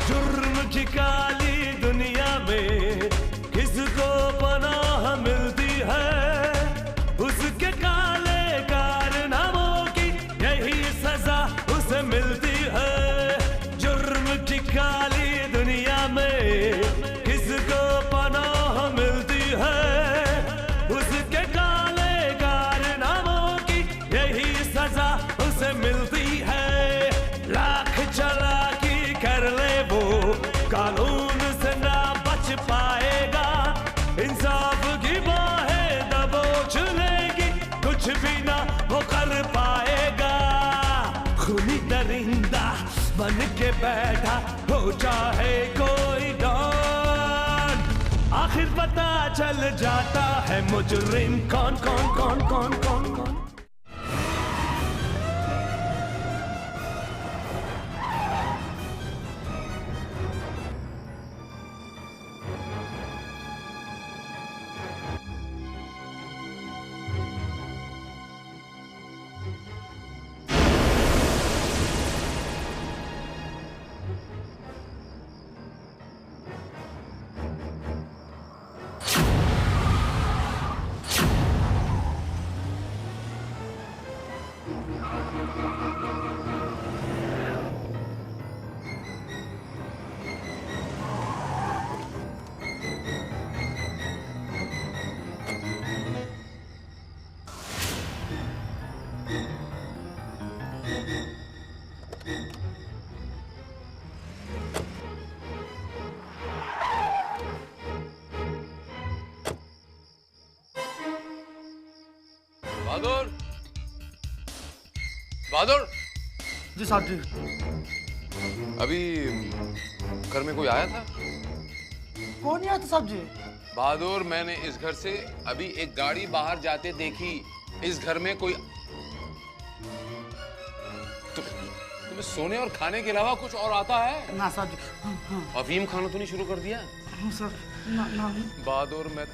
जुर्म की काली दुनिया में किसको पनाह मिलती है, उसके काले कारनामों की यही सजा उसे मिलती है। जुर्म की काली दुनिया में किसको पनाह मिलती है, उसके काले कारनामों की यही सजा उसे मिलती है। लाख चालाकी कर ले वो कानून से ना बच पाएगा, इंसाफ की बाहें दबोच लेगी, कुछ भी ना वो कर पाएगा। खूनी दरिंदा बन के बैठा हो चाहे कोई डॉन, आखिर पता चल जाता है मुजरिम कौन कौन कौन कौन कौन कौन। बहादुर, बहादुर जी साहब जी। अभी घर में कोई आया था? कौन आया था साहब जी? बहादुर, मैंने इस घर से अभी एक गाड़ी बाहर जाते देखी। इस घर में कोई तुम्हें सोने और खाने के अलावा कुछ और आता है? ना साहब जी। अफीम खाना तूने शुरू कर दिया? सर ना ना। बहादुर, मैं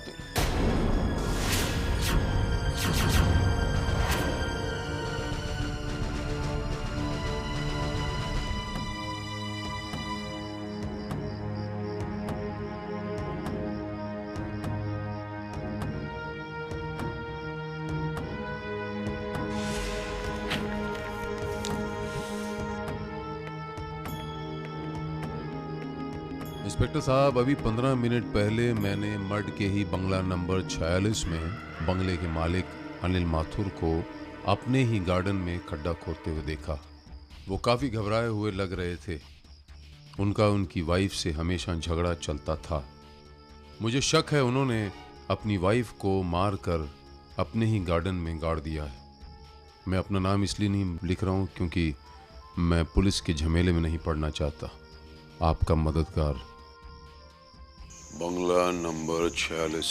इंस्पेक्टर साहब, अभी 15 मिनट पहले मैंने मड के ही बंगला नंबर 46 में बंगले के मालिक अनिल माथुर को अपने ही गार्डन में खड्डा खोदते हुए देखा। वो काफ़ी घबराए हुए लग रहे थे। उनका उनकी वाइफ से हमेशा झगड़ा चलता था। मुझे शक है उन्होंने अपनी वाइफ को मारकर अपने ही गार्डन में गाड़ दिया है। मैं अपना नाम इसलिए नहीं लिख रहा हूँ क्योंकि मैं पुलिस के झमेले में नहीं पड़ना चाहता। आपका मददगार। बंगला number 46,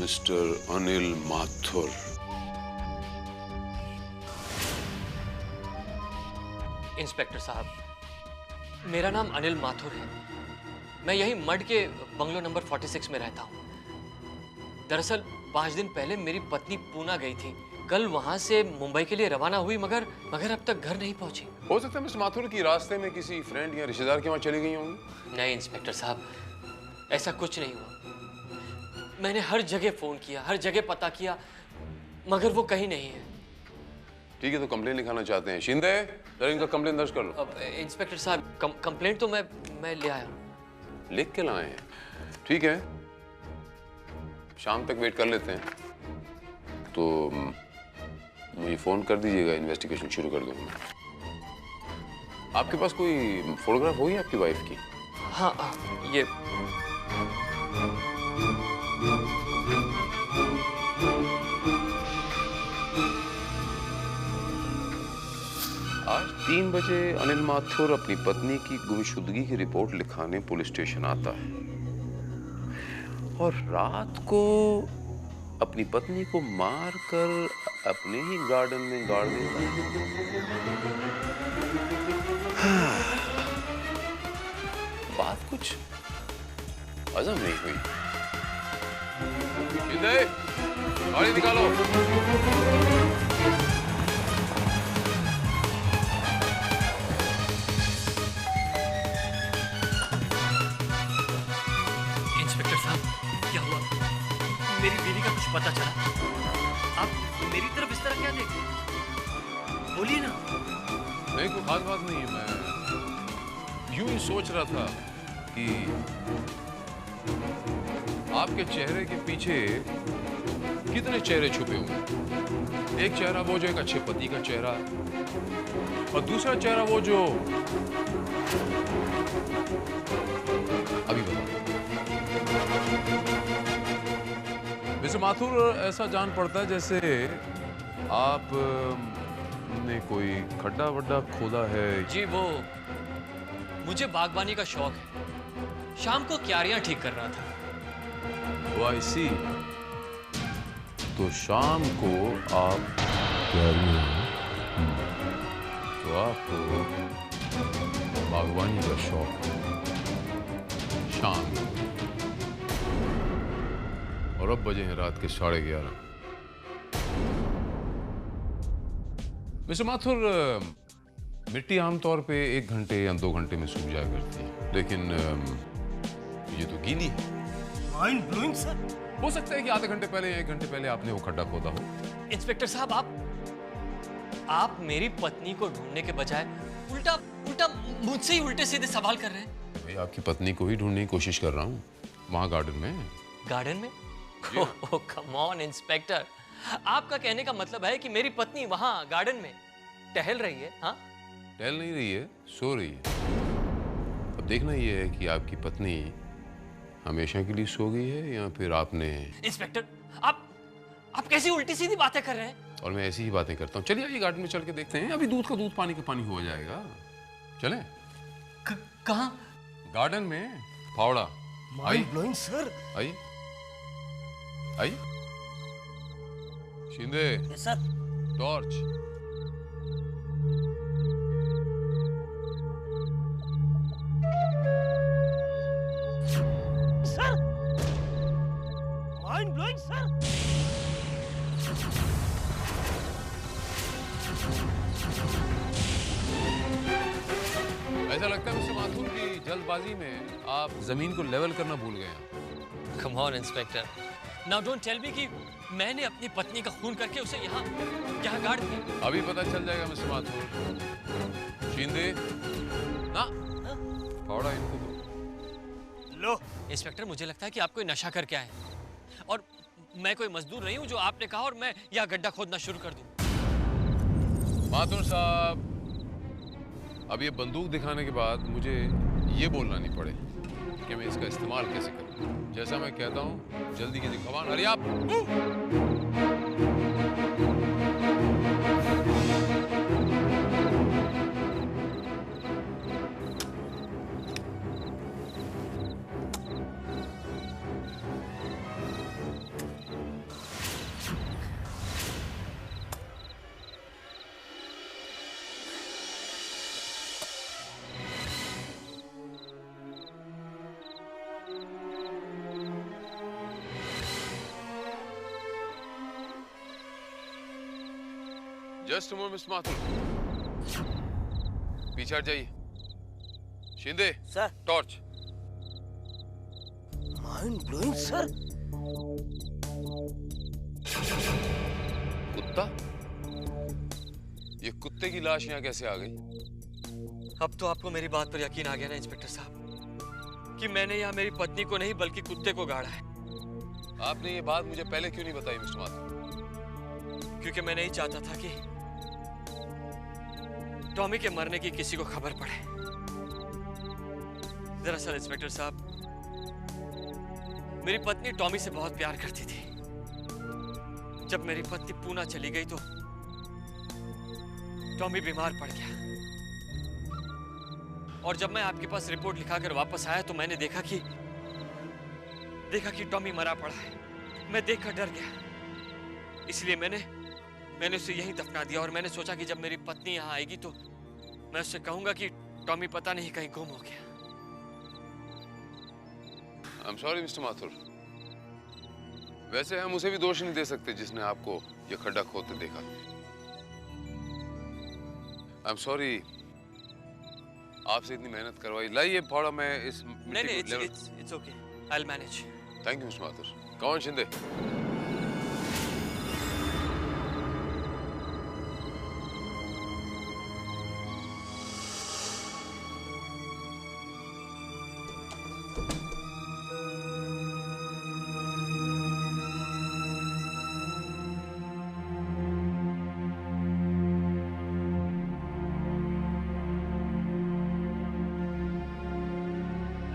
mister Anil Mathur. Inspector साहब, मेरा नाम अनिल माथुर है। मैं यही मड के बंगलो नंबर 46 में रहता हूँ। दरअसल 5 दिन पहले मेरी पत्नी पूना गई थी। कल वहां से मुंबई के लिए रवाना हुई, मगर अब तक घर नहीं पहुंची। हो सकता है मिस माथुर की रास्ते में किसी फ्रेंड या रिश्तेदार के वहां चली गई होंगी। नहीं इंस्पेक्टर साहब, ऐसा कुछ नहीं हुआ। मैंने हर जगह फोन किया, हर जगह पता किया, मगर वो कहीं नहीं है। ठीक है, तो कंप्लेन लिखाना चाहते हैं। शिंदे, जरा इनका कंप्लेन दर्ज कर लो। अब इंस्पेक्टर साहब, कंप्लेंट तो मैं ले आया हूँ। लिख के लाए हैं? ठीक है, शाम तक वेट कर लेते हैं। तो मुझे फोन कर दीजिएगा, इन्वेस्टिगेशन शुरू कर दूंगा। आपके पास कोई फोटोग्राफ होगी आपकी वाइफ की? हाँ, ये आज 3 बजे अनिल माथुर अपनी पत्नी की गुमशुदगी की रिपोर्ट लिखाने पुलिस स्टेशन आता है और रात को अपनी पत्नी को मारकर अपने ही गार्डन में गाड़ देता है। बात कुछ हजम नहीं हुई। शिंदे, गाड़ी निकालो। पता चला? आप मेरी तरफ इस तरह क्या देख रहे हैं? बोलिए ना। नहीं, कोई खास बात नहीं है। मैं यूं ही सोच रहा था कि आपके चेहरे के पीछे कितने चेहरे छुपे हुए हैं। एक चेहरा वो जो एक अच्छे पति का चेहरा, और दूसरा चेहरा वो जो अभी बता। मिस्टर माथुर, ऐसा जान पड़ता है जैसे आप ने कोई खड्डा वड्डा खोदा है। जी, वो मुझे बागबानी का शौक है। शाम को क्यारियां ठीक कर रहा था। Oh, I see. तो शाम को आप तो आपको बागवानी का शौक है शाम को। और अब बजे हैं रात के 11:30। मिस्टर माथुर, मिट्टी आमतौर पे 1 घंटे या 2 घंटे में सूख जाया करती है, लेकिन ये तो गीली है। Mind blowing sir. हो सकता है कि आधे घंटे पहले या 1 घंटे पहले आपने वो खड्डा खोदा हो। इंस्पेक्टर साहब, आप मेरी पत्नी को ढूंढने के बजाय उल्टा मुझसे ही उल्टे सीधे सवाल कर रहे हैं। भाई, आपकी पत्नी को ही ढूंढने की कोशिश कर रहा हूँ, वहां गार्डन में। गार्डन में? ओह कम ऑन इंस्पेक्टर, आपका कहने का मतलब है कि मेरी पत्नी वहां गार्डन में टहल रही है? हाँ, टहल नहीं रही है, सो रही है। अब देखना ये है कि आपकी पत्नी हमेशा के लिए सो गई है या फिर आपने। इंस्पेक्टर, आप कैसी उल्टी सीधी बातें कर रहे हैं? और मैं ऐसी ही बातें करता हूँ। चलिए आइए गार्डन में चल के देखते हैं। अभी दूध का दूध, पानी का पानी हो जाएगा। चलें? कहाँ? गार्डन में, फावड़ा। Mind blowing sir. आई आई Shinde, yes sir. Torch. Sir, mind blowing sir. ऐसा लगता है मिस्टर माथुर की जल्दबाजी में आप जमीन को लेवल करना भूल गए हैं। Come on inspector, now don't tell me कि मैंने अपनी पत्नी का खून करके उसे यहाँ गाड़ दिया। अभी पता चल जाएगा मिस्टर माथुर। शिंदे, ना फावड़ा इनको दो। लो इंस्पेक्टर, मुझे लगता है कि आप कोई नशा करके आए हैं और मैं कोई मजदूर नहीं हूँ जो आपने कहा और मैं यहाँ गड्ढा खोदना शुरू कर दूँ। माथुर साहब, अब ये बंदूक दिखाने के बाद मुझे ये बोलना नहीं पड़े कि मैं इसका इस्तेमाल कैसे करूं। जैसा मैं कहता हूं, जल्दी कीजिए। कमान, हरी आप। जस्ट मोमेंट मिस्टर माथुर, पीछे हट जाइए। Shinde sir. Torch. Mind blowing sir. कुत्ता? ये कुत्ते की लाश यहाँ कैसे आ गई? अब तो आपको मेरी बात पर यकीन आ गया ना इंस्पेक्टर साहब कि मैंने यहाँ मेरी पत्नी को नहीं बल्कि कुत्ते को गाड़ा है। आपने ये बात मुझे पहले क्यों नहीं बताई मिस्टर माथुर? क्योंकि मैं नहीं चाहता था कि टॉमी के मरने की किसी को खबर पड़े। दरअसल इंस्पेक्टर साहब, मेरी पत्नी टॉमी से बहुत प्यार करती थी। जब मेरी पत्नी पूना चली गई तो टॉमी बीमार पड़ गया और जब मैं आपके पास रिपोर्ट लिखाकर वापस आया तो मैंने देखा कि टॉमी मरा पड़ा है। मैं देखकर डर गया, इसलिए मैंने उसे यहीं दफना दिया और मैंने सोचा कि जब मेरी पत्नी यहाँ आएगी तो मैं उससे कहूंगा कि टॉमी पता नहीं कहीं गुम हो गया। I'm sorry mister Mathur. वैसे हम उसे भी दोष नहीं दे सकते जिसने आपको ये खड्डा खोदते देखा। I'm sorry, आपसे इतनी मेहनत करवाई। लाइए फावड़ा, मैं इस नहीं, it's okay, I'll manage। Thank you mister Mathur. कौन शिंदे?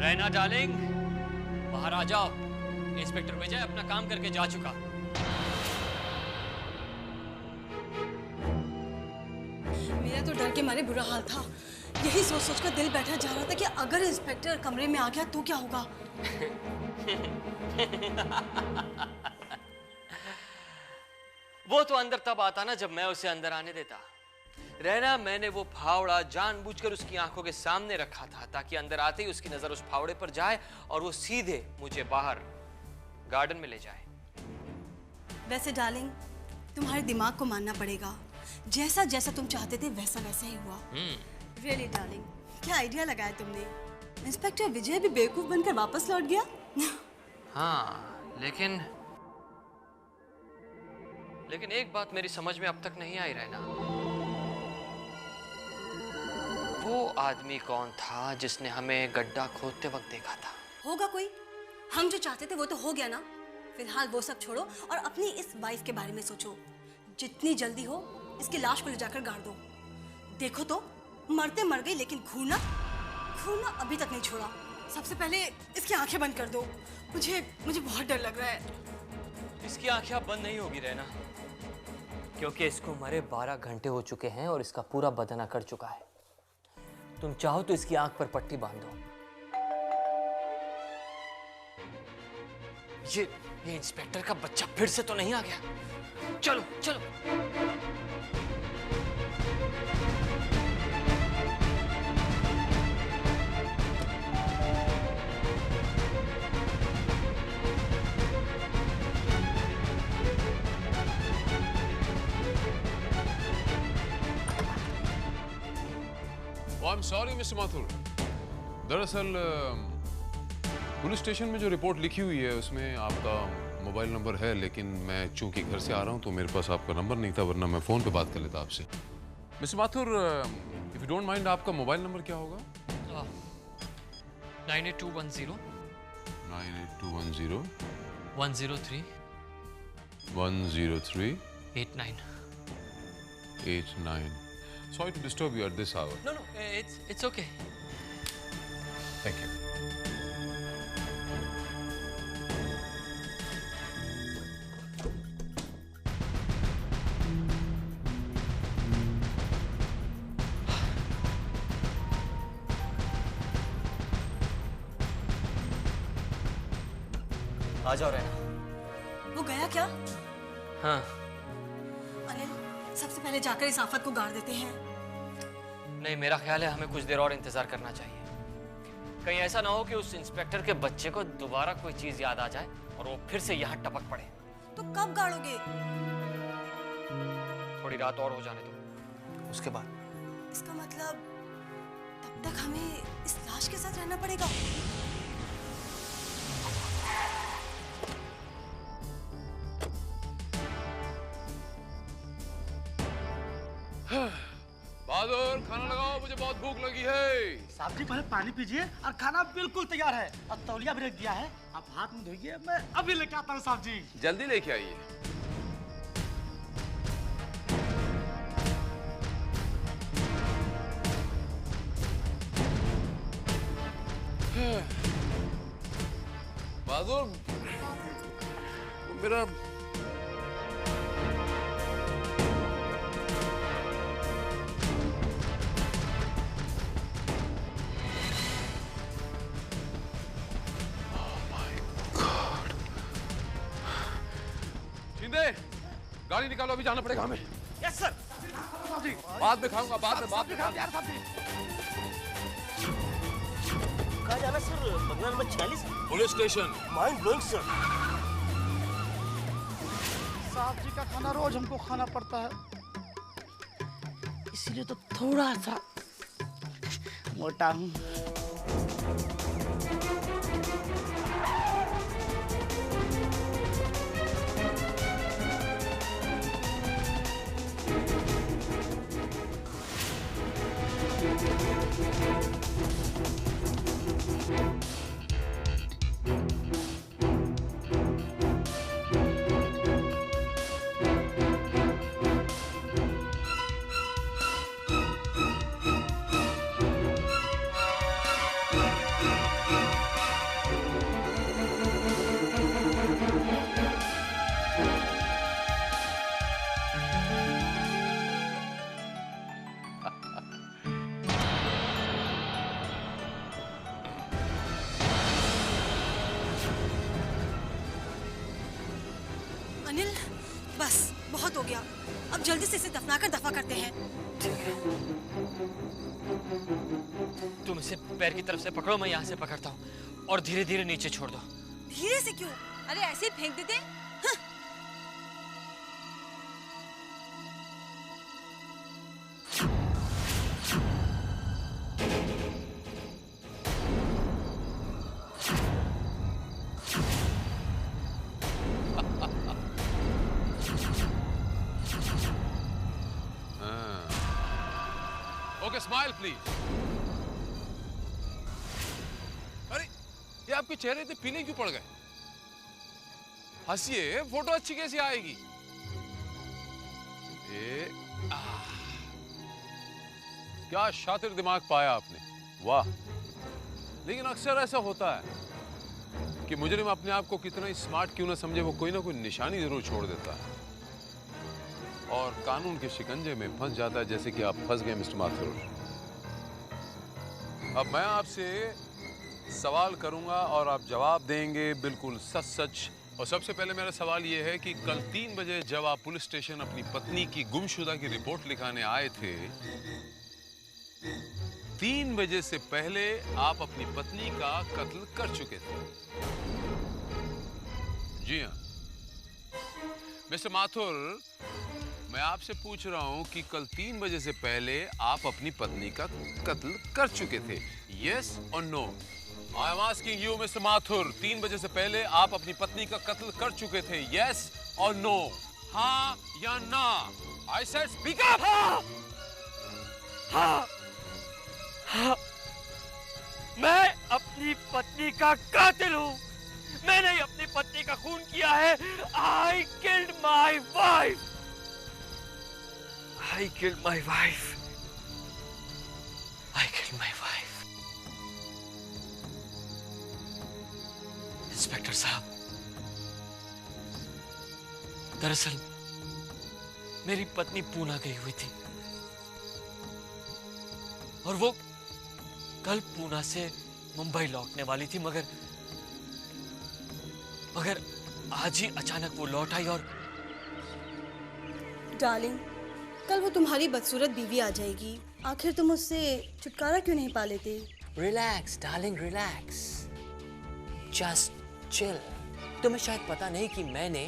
रैना डार्लिंग, बाहर आ जाओ। इंस्पेक्टर विजय अपना काम करके जा चुका। मेरा तो डर के मारे बुरा हाल था। यही सोच सोच कर दिल बैठा जा रहा था कि अगर इंस्पेक्टर कमरे में आ गया तो क्या होगा। वो तो अंदर तब आता ना जब मैं उसे अंदर आने देता। रहना, मैंने वो फावड़ा जानबूझकर उसकी आंखों के सामने रखा था ताकि अंदर आते ही उसकी नजर उस फावड़े पर जाए और वो सीधे मुझे बाहर गार्डन में ले जाए। वैसे डार्लिंग, तुम्हारे दिमाग को मानना पड़ेगा, जैसा जैसा तुम चाहते थे वैसा वैसा ही हुआ। रियली डार्लिंग, क्या आइडिया लगाया तुमने। इंस्पेक्टर विजय भी बेवकूफ बनकर वापस लौट गया। हाँ, लेकिन एक बात मेरी समझ में अब तक नहीं आई रहना। वो आदमी कौन था जिसने हमें गड्ढा खोदते वक्त देखा था? होगा कोई। हम जो चाहते थे वो तो हो गया ना। फिलहाल वो सब छोड़ो और अपनी इस वाइफ के बारे में सोचो। जितनी जल्दी हो इसकी लाश को ले जाकर गाड़ दो। देखो तो, मरते मर गई लेकिन घूरना अभी तक नहीं छोड़ा। सबसे पहले इसकी आंखें बंद कर दो। मुझे बहुत डर लग रहा है। इसकी आंखें अब बंद नहीं होगी रहना, क्योंकि इसको मरे 12 घंटे हो चुके हैं और इसका पूरा बदन अकड़ चुका है। तुम चाहो तो इसकी आंख पर पट्टी बांध दो। ये इंस्पेक्टर का बच्चा फिर से तो नहीं आ गया? चलो चलो। I am sorry mister Mathur. दरअसल पुलिस स्टेशन में जो रिपोर्ट लिखी हुई है उसमें आपका मोबाइल नंबर है, लेकिन मैं चूंकि घर से आ रहा हूं तो मेरे पास आपका नंबर नहीं था, वरना मैं फ़ोन पे बात कर लेता आपसे। Mister Mathur, if you don't mind, आपका मोबाइल नंबर क्या होगा? 98210 98210 103 103 89। 89। Sorry to disturb you at this hour. No, it's okay. Thank you. आ जाओ रहना। वो गया क्या? हाँ। अनिल, सबसे पहले जाकर इस आफत को गाड़ देते हैं। नहीं, मेरा ख्याल है हमें कुछ देर और इंतजार करना चाहिए। कहीं ऐसा ना हो कि उस इंस्पेक्टर के बच्चे को दोबारा कोई चीज याद आ जाए और वो फिर से यहाँ टपक पड़े। तो कब गाड़ोगे? थोड़ी रात और हो जाने दो, उसके बाद। इसका मतलब तब तक हमें इस लाश के साथ रहना पड़ेगा। बहादुर, खाना लगाओ, मुझे बहुत भूख लगी है। साहब जी पहले पानी पीजिए और खाना बिल्कुल तैयार है और तौलिया भी रख दिया है। आप हाथ में धोइए, मैं अभी लेके आता हूँ साहब जी। जल्दी लेके आइए। बहादुर, मेरा गाड़ी निकालो, अभी जाना पड़ेगा हमें। Yes sir. बाद में खाऊंगा, बाद में साहब जी कहाँ जाना सर? बंगला number 46 police station. Mind blowing sir. साहब जी का खाना रोज हमको खाना पड़ता है, इसीलिए तो थोड़ा सा मोटा हूँ। बस बहुत हो गया, अब जल्दी से इसे दफनाकर दफा करते हैं। ठीक है, तुम इसे पैर की तरफ से पकड़ो, मैं यहाँ से पकड़ता हूँ, और धीरे धीरे नीचे छोड़ दो। धीरे से क्यों? अरे ऐसे ही फेंक देते। हाँ। Okay, smile please. अरे ये आपके चेहरे पे पीले क्यों पड़ गए? हंसिए, फोटो अच्छी कैसी आएगी? क्या शातिर दिमाग पाया आपने, वाह। लेकिन अक्सर ऐसा होता है कि मुजरिम अपने आप को कितना ही स्मार्ट क्यों ना समझे, वो कोई ना कोई निशानी जरूर छोड़ देता है और कानून के शिकंजे में फंस जाता है, जैसे कि आप फंस गए मिस्टर माथुर। अब मैं आपसे सवाल करूंगा और आप जवाब देंगे बिल्कुल सच सच। और सबसे पहले मेरा सवाल यह है कि कल 3 बजे जब आप पुलिस स्टेशन अपनी पत्नी की गुमशुदा की रिपोर्ट लिखाने आए थे, 3 बजे से पहले आप अपनी पत्नी का कत्ल कर चुके थे। जी हाँ मिस्टर माथुर, मैं आपसे पूछ रहा हूं कि कल 3 बजे से पहले आप अपनी पत्नी का कत्ल कर चुके थे, यस और no? I am asking you mister Mathur, 3 बजे से पहले आप अपनी पत्नी का कत्ल कर चुके थे, यस और नो? हाँ या ना? I said speak up. हाँ, हाँ, मैं अपनी पत्नी का कातिल हूँ। मैंने ही अपनी पत्नी का खून किया है। I killed my wife. I killed my wife. I killed my wife. Inspector साहब, दरअसल मेरी पत्नी पूना गई हुई थी और वो कल पूना से मुंबई लौटने वाली थी, मगर आज ही अचानक वो लौट आई। और डार्लिंग, कल वो तुम्हारी बदसूरत बीवी आ जाएगी, आखिर तुम उससे छुटकारा क्यों नहीं पा लेते? Relax darling, relax, just chill. तुम्हें शायद पता नहीं कि मैंने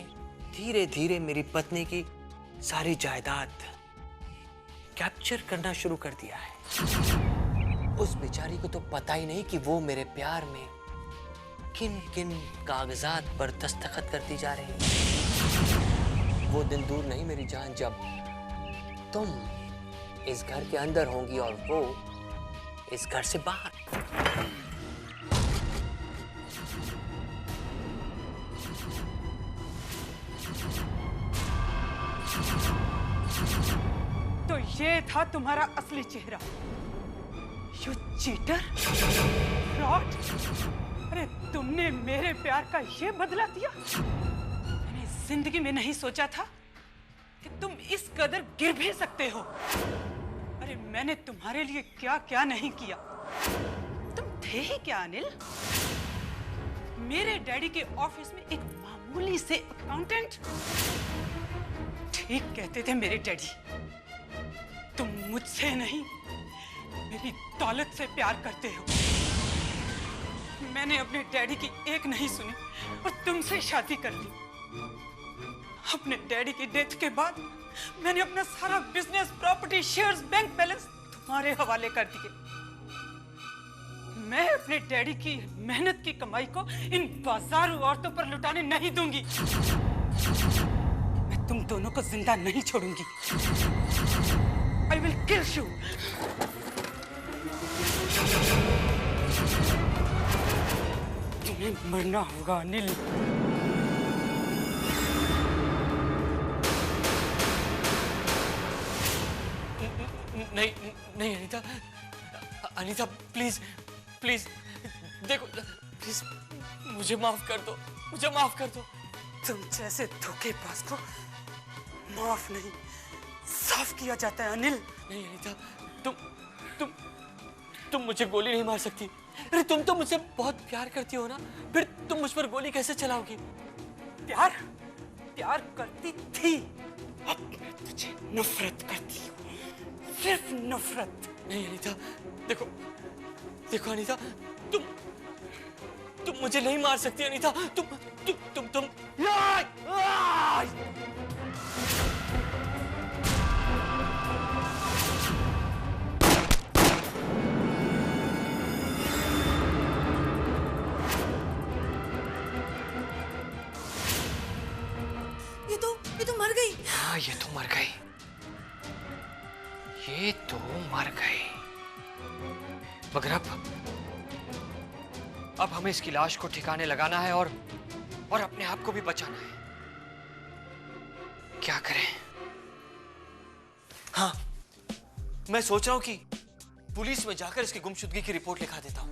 धीरे धीरे मेरी पत्नी की सारी जायदाद कैप्चर करना शुरू कर दिया है। उस बेचारी को तो पता ही नहीं कि वो मेरे प्यार में किन किन कागजात पर दस्तखत करती जा रही है। वो दिन दूर नहीं मेरी जान, जब तुम इस घर के अंदर होंगी और वो इस घर से बाहर। तो ये था तुम्हारा असली चेहरा, यू चीटर, फ्रॉड। अरे तुमने मेरे प्यार का ये बदला दिया। मैंने जिंदगी में नहीं सोचा था कि तुम इस कदर गिर भी सकते हो। अरे मैंने तुम्हारे लिए क्या क्या नहीं किया। तुम थे ही क्या अनिल? मेरे डैडी के ऑफिस में एक मामूली से अकाउंटेंट। ठीक कहते थे मेरे डैडी, तुम मुझसे नहीं मेरी दौलत से प्यार करते हो। मैंने अपने डैडी की एक नहीं सुनी और तुमसे शादी कर ली। अपने डैडी की डेथ के बाद मैंने अपना सारा business, property, shares, bank balance तुम्हारे हवाले कर दिए। मैं अपने डैडी की मेहनत की कमाई को इन बाजारू औरतों पर लुटाने नहीं दूंगी। मैं तुम दोनों को जिंदा नहीं छोड़ूंगी। I will kill you. तुम्हें मरना होगा अनिल। नहीं नहीं अनीता, अनीता प्लीज प्लीज देखो, प्लीज मुझे माफ कर दो, मुझे माफ कर दो। तुम जैसे धोखेबाज को माफ नहीं, साफ किया जाता है अनिल। नहीं अनीता, तुम मुझे गोली नहीं मार सकती। अरे तुम तो मुझसे बहुत प्यार करती हो ना, फिर तुम मुझ पर गोली कैसे चलाओगी? प्यार? प्यार करती थी, अब मैं तुझे नफरत करती हूँ, सिर्फ नफरत। नहीं अनीता, देखो देखो अनीता, तुम मुझे नहीं मार सकती अनीता। तुम ये तो मर गई। हाँ, ये तो मर गई, ये तो मर गई। मगर अब हमें इसकी लाश को ठिकाने लगाना है और अपने आप को भी बचाना है। क्या करें? हाँ, मैं सोच रहा हूं कि पुलिस में जाकर इसकी गुमशुदगी की रिपोर्ट लिखा देता हूं।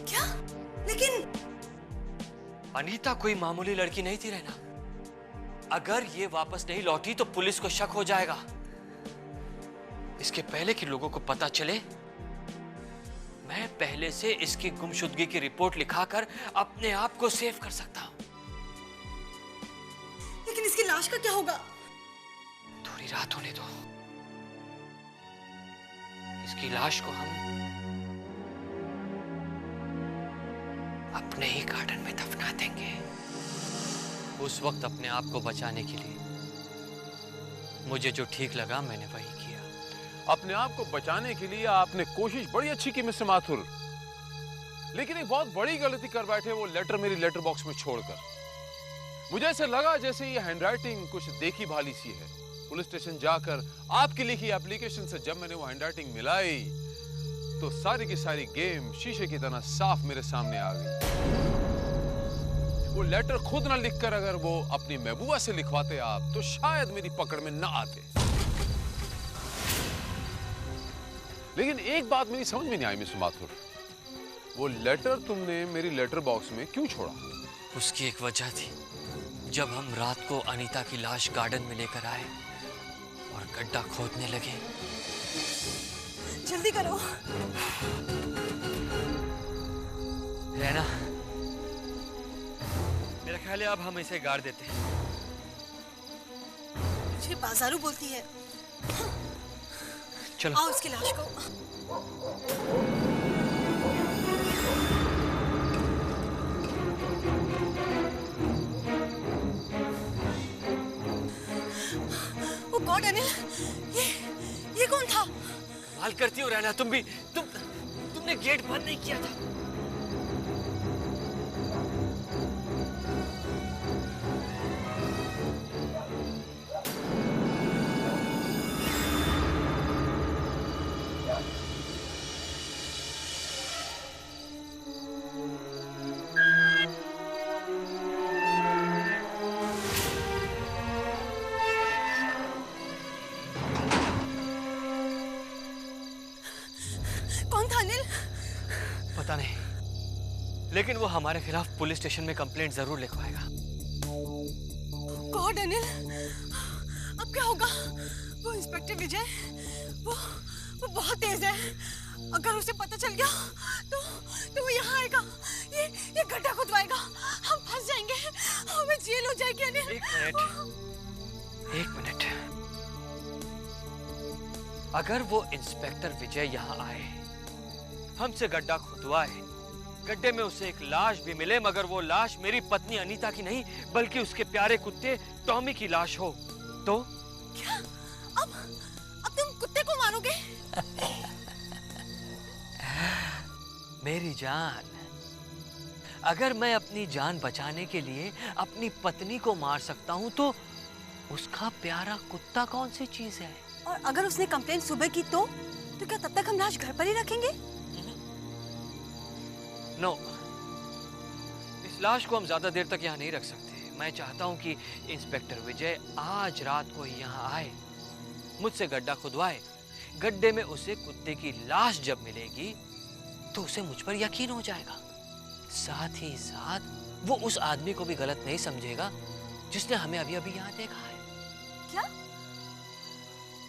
क्या? लेकिन अनीता कोई मामूली लड़की नहीं थी रहना। अगर ये वापस नहीं लौटी तो पुलिस को शक हो जाएगा। इसके पहले कि लोगों को पता चले, मैं पहले से इसकी गुमशुदगी की रिपोर्ट लिखाकर अपने आप को सेव कर सकता हूं। लेकिन इसकी लाश का क्या होगा? थोड़ी रात होने दो, इसकी लाश को हम अपने ही गार्डन में दफना देंगे। उस वक्त अपने आप को बचाने के लिए मुझे जो ठीक लगा मैंने वही किया। अपने आप को बचाने के लिए आपने कोशिश बड़ी अच्छी की मिस्टर माथुर, लेकिन एक बहुत बड़ी गलती कर बैठे, वो लेटर मेरी लेटर बॉक्स में छोड़कर। मुझे ऐसे लगा जैसे ये हैंडराइटिंग कुछ देखी भाली सी है। पुलिस स्टेशन जाकर आपकी लिखी एप्लीकेशन से जब मैंने वो हैंडराइटिंग मिलाई तो सारी की सारी गेम शीशे की तरह साफ मेरे सामने आ गई। वो लेटर खुद ना लिखकर अगर वो अपनी महबूबा से लिखवाते आप तो शायद मेरी पकड़ में ना आते। लेकिन एक बात मेरी समझ में नहीं आई मिस्टर माथुर, वो लेटर तुमने मेरी लेटर बॉक्स में क्यों छोड़ा? उसकी एक वजह थी। जब हम रात को अनीता की लाश गार्डन में लेकर आए और गड्ढा खोदने लगे। जल्दी करो। रहना, मेरा ख्याल है अब हम इसे गाड़ देते हैं। मुझे बाजारू बोलती है। चलो आओ इसकी लाश को। ओ गॉड अनिल, ये कौन था? कमाल करती हो रहना, तुमने गेट बंद नहीं किया था। पता नहीं, लेकिन वो हमारे खिलाफ पुलिस स्टेशन में कंप्लेंट जरूर लिखवाएगा। गॉड अनिल, अब क्या होगा? वो इंस्पेक्टर विजय, वो बहुत तेज है। अगर उसे पता चल गया तो वो यहाँ आएगा, ये गड्ढा खुदवाएगा, हम फंस जाएंगे, हमें जेल हो जाएगी अनिल। एक मिनट। अगर वो इंस्पेक्टर विजय यहाँ आए, हमसे गड्ढा खुदवाए, गड्ढे में उसे एक लाश भी मिले, मगर वो लाश मेरी पत्नी अनीता की नहीं बल्कि उसके प्यारे कुत्ते टॉमी की लाश हो, तो क्या? अब तुम कुत्ते को मारोगे? मेरी जान, अगर मैं अपनी जान बचाने के लिए अपनी पत्नी को मार सकता हूं तो उसका प्यारा कुत्ता कौन सी चीज है? और अगर उसने कंप्लेंट सुबह की तो क्या तब तक हम लाश घर पर ही रखेंगे? नो, इस लाश को हम ज्यादा देर तक यहाँ नहीं रख सकते। मैं चाहता हूँ कि इंस्पेक्टर विजय आज रात को यहाँ आए, मुझसे गड्ढा खुदवाए, गड्ढे में उसे कुत्ते की लाश जब मिलेगी तो उसे मुझ पर यकीन हो जाएगा। साथ ही साथ वो उस आदमी को भी गलत नहीं समझेगा जिसने हमें अभी अभी यहाँ देखा है। क्या?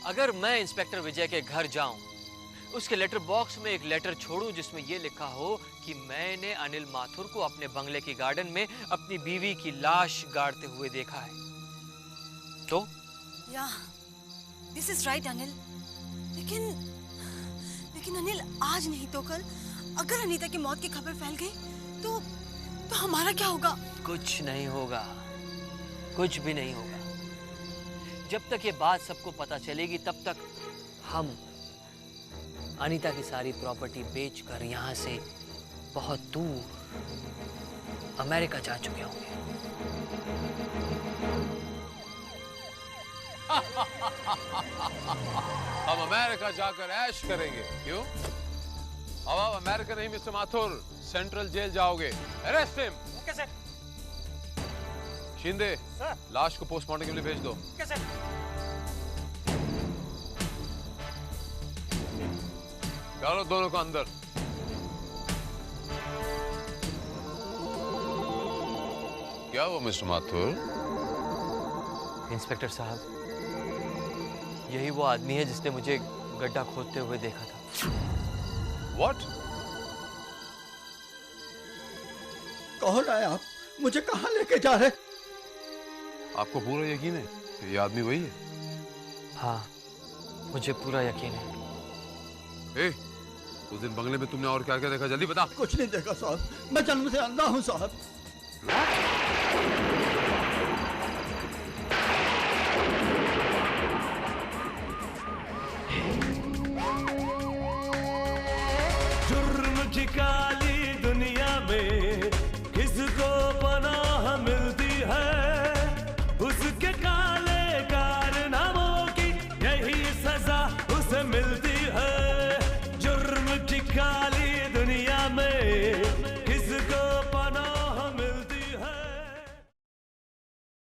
अगर मैं इंस्पेक्टर विजय के घर जाऊं, उसके लेटर बॉक्स में एक लेटर छोड़ूं जिसमें यह लिखा हो कि मैंने अनिल माथुर को अपने बंगले की गार्डन में अपनी बीवी की लाश गाड़ते हुए देखा है, तो या दिस इज राइट अनिल, लेकिन अनिल आज नहीं तो कल अगर अनीता की मौत की खबर फैल गई तो हमारा क्या होगा? कुछ नहीं होगा, कुछ भी नहीं होगा। जब तक ये बात सबको पता चलेगी तब तक हम अनीता की सारी प्रॉपर्टी बेचकर यहाँ से बहुत दूर अमेरिका जा चुके होंगे। हम अमेरिका जाकर ऐश करेंगे, क्यों? अब आप अमेरिका नहीं मिस्टर माथुर, सेंट्रल जेल जाओगे। Arrest him. Okay sir. Shinde, sir. लाश को पोस्टमार्टम के लिए भेज दो। Okay sir. डालो दोनों को अंदर। क्या हुआ मिस्टर माथुर? इंस्पेक्टर साहब, यही वो आदमी है जिसने मुझे गड्ढा खोदते हुए देखा था। What? कौन है आप? मुझे कहाँ लेके जा रहे? आपको पूरा यकीन है कि ये आदमी वही है? हाँ, मुझे पूरा यकीन है। ए, उस दिन बंगले में तुमने और क्या क्या देखा, जल्दी बता। कुछ नहीं देखा साहब, मैं जन्म से अंधा हूँ साहब। जुर्म की काली